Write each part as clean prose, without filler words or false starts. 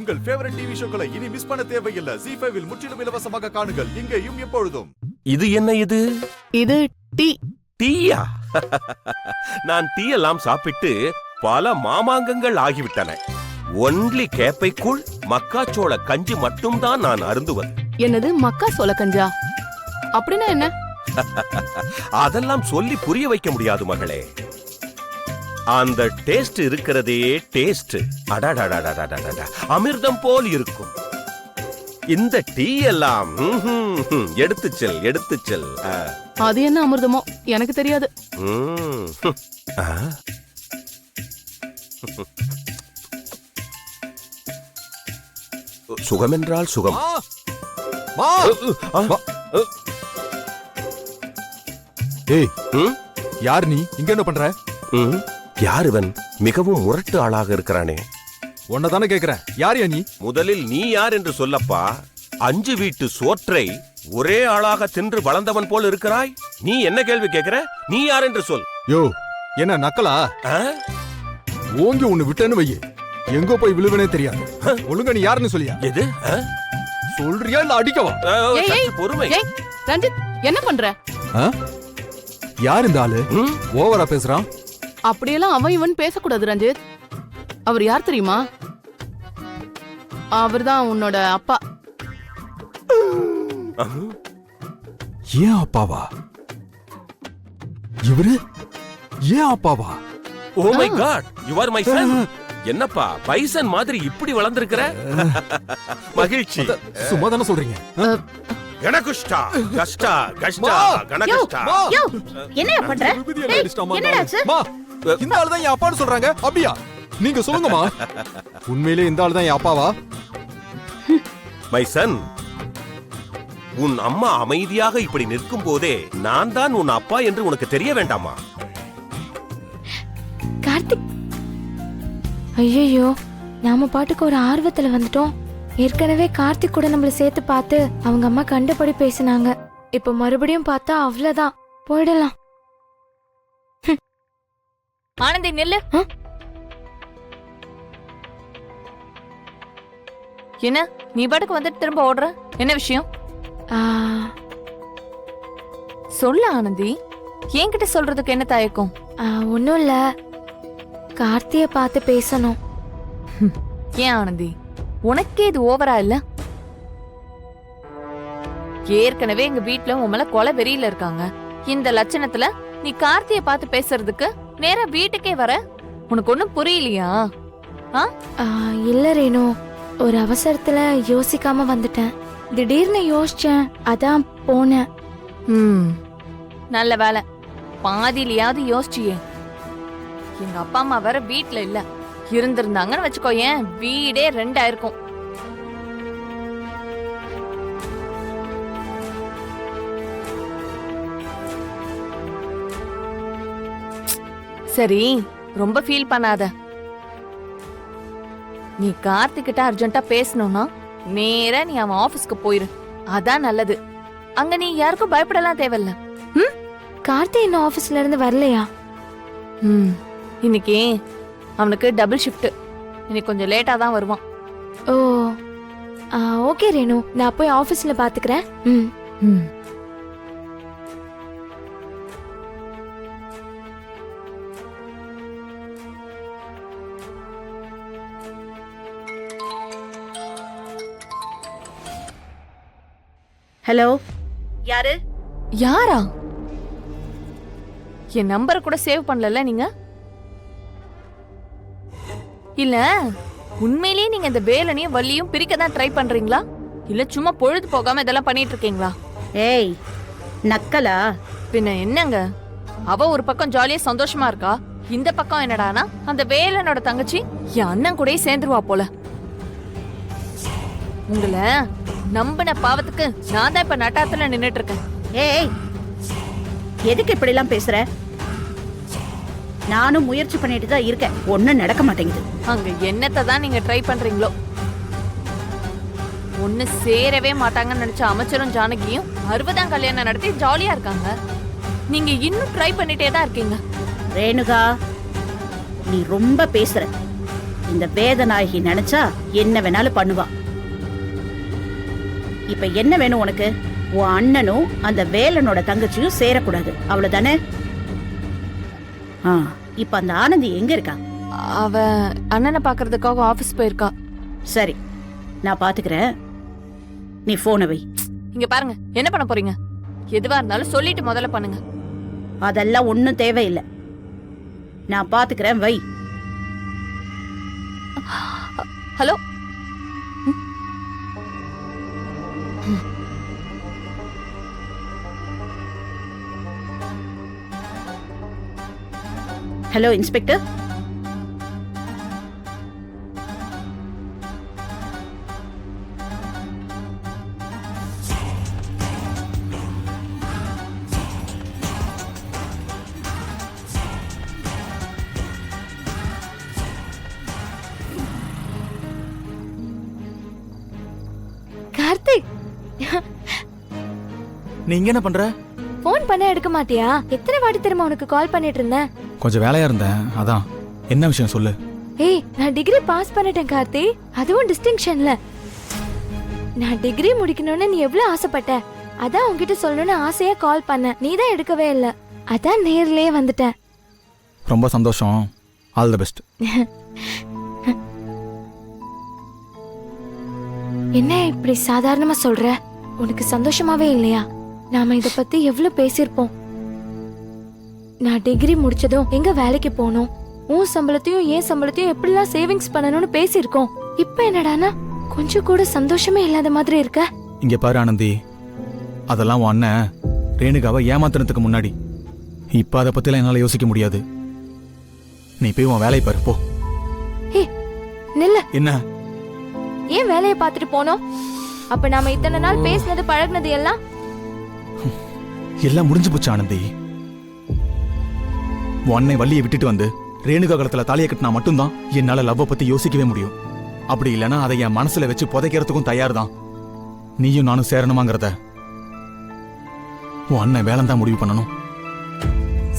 உங்கள் favourite TV ஷோக்களை இனி miss பண்ண தேவையில்லை. ZEE5 இல் முற்றிலும் இலவசமாக காணுங்கள். இங்கேயும் எப்பொழுதும். இது என்ன இது? இது டீ. டீயா? நான் டீ எல்லாம் சாப்பிட்டு பல மாமாங்கங்கள் ஆகிவிட்டன. ஒன்லி கேப்பைக்குள் மக்காச்சோள கஞ்சி மட்டும்தான் நான் அருந்துவது. என்னது மக்கா சோள கஞ்சா? அப்படின்னா என்ன? அதெல்லாம் சொல்லி புரிய வைக்க முடியாது மகளே. அந்த டேஸ்ட் இருக்கிறதே டேஸ்ட் அடடடடடடடட அமிர்தம் போல் இருக்கும். இந்த டீ எல்லாம் எடுத்துச் செல். அது என்ன அமிர்தமோ எனக்கு தெரியாது. சுகம் என்றால் சுகம். ஏய், யார் நீ? இங்க என்ன பண்ற? யார் இவன்? மிகவும் முரட்டு ஆளாக இருக்கிறானே. உன்னதானே கேக்குறேன், யார் நீ? முதலில் நீ யார் என்று சொல்லப்பா. 5 வீட்டு சோற்றை ஒரே ஆளாக தின்று வளர்ந்தவன் போல் இருக்கிறாய். நீ என்ன கேள்வி கேட்கிற? நீ யார் என்று சொல். யோ, என்ன நக்கலா? ஓங்கி ஒண்ணு விட்டேன்னு வையே, எங்க போய் விழுவனே தெரியாது. ஒழுங்கா நீ யாருன்னு சொல்லியா? எது சொல்றியா இல்ல அடிக்கவா? பொறுமை. ரஞ்சித், என்ன பண்ற? யார் இந்த ஆளு? ஓவரா பேசுறான். அப்படியெல்லாம் அவன் இவன் பேசக்கூடாது ரஞ்சித். அவர் யார் தெரியுமா? அவர்தான் உன்னோட அப்பா. ஏன் அப்பாவா? இவரு ஏன் அப்பாவா? Oh my God, you are my son. என்னப்பா பைசன் மாதிரி இப்படி வளர்ந்திருக்கிற? மகிழ்ச்சி. சும்மா தானே சொல்றீங்க. கணகுஷ்டா கஷ்டா கஷ்டா கணகுஷ்டா. என்னையா பண்ற? என்னடாச்சு? இந்த ஆளு தான் என் அப்பான்னு சொல்றாங்க. அப்படியா? நீங்க சொல்லுங்கம்மா. உண்மையிலே இந்த ஆளு தான் என் அப்பாவா? மை சன், உன் அம்மா அமைதியாக இப்படி நிற்கும் போதே நான் தான் உன் அப்பா என்று உனக்கு தெரிய வேண்டாமா? கார்த்திக், ஐயோ, நாம பாட்டுக்கு ஒரு ஆர்வத்துல வந்துட்டோம். ஏற்கனவே கார்த்திக் கூட நம்மள சேர்த்து பார்த்து அவங்க அம்மா கண்டபடி பேசினாங்க. இப்ப மறுபடியும் பார்த்தா அவ்வளவுதான், போயிடலாம். ஆனந்தி நில்லு. என்ன நீ பாட்டுக்கு வந்துட்டு திரும்ப ஓடுற? என்ன விஷயம் சொல்ல ஆனந்தி. என்கிட்ட சொல்றதுக்கு என்ன தயக்கம்? ஒன்னும் இல்ல, கார்த்திய பார்த்து பேசணும். ஏன் ஆனந்தி, உனக்கே இது ஓவரா இல்ல? ஏற்கனவே எங்க வீட்டுல உன் மேல கொலை வெறியில இருக்காங்க. இந்த லட்சணத்துல நீ கார்த்திய பார்த்து பேசுறதுக்கு நேரா வீட்டுக்கே வர? உனக்கு ஒண்ணும் புரியலையா? இல்ல ரேணு, ஒரு அவசரத்துல யோசிக்காம வந்துட்டேன். திடீர்னு யோசிச்சேன், அதான் போனேன். நல்ல வேலை, பாதியிலையாவது யோசிச்சியே. எங்க அப்பா அம்மா வேற வீட்டுல இல்ல. இருந்திருந்தாங்கன்னு வச்சுக்கோ, ஏன் வீடே 2 ஆயிருக்கும். சரி, ரொம்ப ஃபீல் பண்ணாத. நீ கார்த்திக் கிட்ட அர்ஜென்ட்டா பேசணும்னா நேரா நீ அவன் ஆபீஸ்க்கு போயிரு. அதான் நல்லது. அங்க நீ யாருக்கும் பயப்படலாம் தேவையில்ல. கார்த்திக் இன்னும் ஆபீஸ்ல இருந்து வரலையா? இன்னைக்கு அவனுக்கு டபுள் ஷிஃப்ட். இன்னைக்கு கொஞ்சம் லேட்டா தான் வருவான். ஓ, ஓகே ரேணு, நான் போய் ஆபீஸ்ல பாத்துக்கிறேன். ஹலோ, யாரு? யாரா? என் நம்பரை கூட சேவ் பண்ணல நீங்க? இல்ல உண்மையிலேயே நீங்க இந்த வேலனையும் வள்ளியும் பிரிக்க தான் ட்ரை பண்றீங்களா? இல்ல சும்மா பொழுது போகாம இதெல்லாம் பண்ணிட்டு இருக்கீங்களா? ஏய், நக்கலா? பின்ன என்னங்க, அவ ஒரு பக்கம் ஜாலியா சந்தோஷமா இருக்கா, இந்த பக்கம் என்னடானா அந்த வேலனோட தங்கச்சி என் அண்ணன் கூட சேர்ந்துருவா போல. உங்களை நம்பின பாவத்துக்கு நான் தான் இப்ப நட்டாத்துல நின்னுட்டு இருக்கேன். ஏய், எதுக்கு இப்படி எல்லாம் பேசுற? நானும் முயற்சி பண்ணிட்டு தான் இருக்கேன், ஒண்ணும் நடக்க மாட்டேங்குது. அங்க என்னத்தை தான் நீங்க ட்ரை பண்றீங்களோ? ஒண்ணு சேரவே மாட்டாங்கன்னு நினைச்ச அமைச்சரும் ஜானகியும் 60ஆம் கல்யாணம் நடத்தி ஜாலியா இருக்காங்க. நீங்க இன்னும் ட்ரை பண்ணிட்டே தான் இருக்கீங்க. ரேணுகா, நீ ரொம்ப பேசுற. இந்த வேதநாயகி நினைச்சா என்ன வேணாலும் பண்ணுவா. இப்ப என்ன வேணும் உனக்கு? உன் அண்ணனும் அந்த வேலனோட தங்கச்சியும் சேரக்கூடாது, அவ்வளவுதானே? இப்ப அந்த ஆனந்தி எங்க இருக்கா? அவ அண்ணனை பாக்குறதுக்காக ஆபீஸ் போயிருக்கா. சரி, நான் பாத்துக்கிறேன். நீ போனை வை. இங்க பாருங்க, என்ன பண்ண போறீங்க? எதுவா இருந்தாலும் சொல்லிட்டு முதல்ல பண்ணுங்க. அதெல்லாம் ஒண்ணும் தேவையில்லை, நான் பாத்துக்கிறேன், வை. ஹலோ. Hello inspector. கார்த்திக், நீ இங்க என்ன பண்ற? போன் பண்ண எடுக்க மாட்டியா? எத்தனை வாட்டி திரும்ப உனக்கு கால் பண்ணிட்டு இருந்தேன். கொஞ்சம் வேலையா இருந்தேன், அதான். என்ன விஷயம் சொல்லு. ஏய், நான் டிகிரி பாஸ் பண்ணிட்டேன் கார்த்தி, அதுவும் டிஸ்டிங்ஷன்ல. நான் டிகிரி முடிக்கணும்னு நீ எவ்வளவு ஆசைப்பட்ட, அதான் உன்கிட்ட சொல்லணும்னு ஆசையா கால் பண்ண. நீ தான் எடுக்கவே இல்ல, அதான் நேர்லயே வந்துட்டேன். ரொம்ப சந்தோஷம், ஆல் தி பெஸ்ட். என்ன இப்படி சாதாரணமா சொல்ற? உனக்கு சந்தோஷமாவே இல்லையா? நாம இத பத்தி எவ்வளவு பேசியிருப்போம். நான் டிகிரி முடிச்சதும் எங்க வேலைக்கு போகணும், உன் சம்பளத்தையும் என் சம்பளத்தையும் எப்படிலாம் சேவிங்ஸ் பண்ணணும்னு பேசியிருக்கோம். இப்ப என்னடானா கொஞ்சம் கூட சந்தோஷமே இல்லாத மாதிரி இருக்க. இங்க பாரு ஆனந்தி, அதெல்லாம் உன் அண்ணன் ரேணுகாவை ஏமாத்துறதுக்கு முன்னாடி. இப்ப அதை பத்திலாம் என்னால யோசிக்க முடியாது. நீ போய் உன் வேலையை பாரு, போ. ஏய் நில்ல. என்ன? ஏன் வேலையை பார்த்துட்டு போனோம்? அப்ப நாம இத்தனை நாள் பேசினது பழகினது எல்லாம் எல்லாம் முடிஞ்சு போச்சு ஆனந்தி. உன்னை வள்ளியை விட்டுட்டு வந்து ரேணுகா கழுத்துல தாலியை கட்டினா மட்டும்தான் என்னால லவ்வை பத்தி யோசிக்கவே முடியும். அப்படி இல்லைன்னா அதை என் மனசுல வச்சு புதைக்கிறதுக்கும் தயார் தான். நீயும் நானும் சேரணுமாங்கிறத உன் அண்ணன் வேலை தான் முடிவு பண்ணணும்.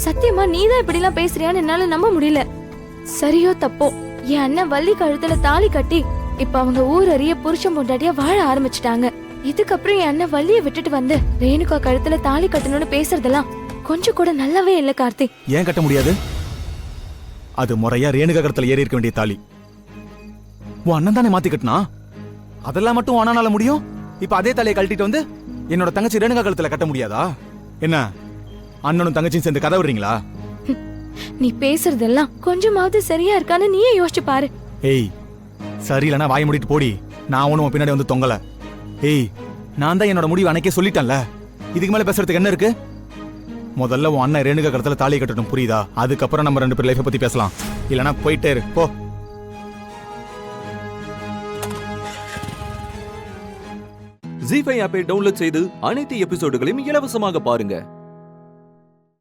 சத்தியமா நீதான் இப்படி எல்லாம் பேசுறியான்னு என்னால நம்ப முடியல. சரியோ தப்போ, என் அண்ணன் வள்ளி கழுத்துல தாலி கட்டி இப்ப அவங்க ஊர் அறிய புருஷன் பொண்டாட்டியா வாழ ஆரம்பிச்சுட்டாங்க. இதுக்கப்புறம் என் அண்ணன் வள்ளியை விட்டுட்டு வந்து ரேணுகா கழுத்துல தாலி கட்டணும்னு பேசுறதெல்லாம் கொஞ்சம் கூட நல்லாவே இல்ல கார்த்திக். ஏன் கட்ட முடியாது? அது முறையா ரேணுகா கழுத்துல ஏறி இருக்க வேண்டிய தாலி. உன் அண்ணன் தானே மாத்தி கட்டினா, அதெல்லாம் மட்டும் அண்ணனால முடியும். இப்ப அதே தாலியை கழட்டிட்டு வந்து என்னோட தங்கச்சி ரேணுகா கழுத்துல கட்ட முடியாதா? என்ன அண்ணனும் தங்கச்சியும் சேர்ந்து கதை விடுறீங்களா? நீ பேசுறதெல்லாம் கொஞ்சமாவது சரியா இருக்கான்னு நீயே யோசிச்சு பாரு. ஏய், சரியில்லைனா வாய் மூடிட்டு போடி. நான் ஒன்னும் பின்னாடி வந்து தொங்கல. ஏய், நான் தான் என்னோட முடிவு அன்னைக்கே சொல்லிட்டேன்ல. இதுக்கு மேல பேசுறதுக்கு என்ன இருக்கு? முதல்ல உன் அண்ணன் ரேணுகா கழுத்துல தாலி கட்டணும், புரியுதா? அதுக்கப்புறம் நம்ம ரெண்டு பேர் லைஃபை பத்தி பேசலாம். இல்லனா போயிட்டே இரு, போ. ஜீ5 ஆப்பை டவுன்லோட் செய்து அனைத்து எபிசோடுகளையும் இலவசமாக பாருங்க.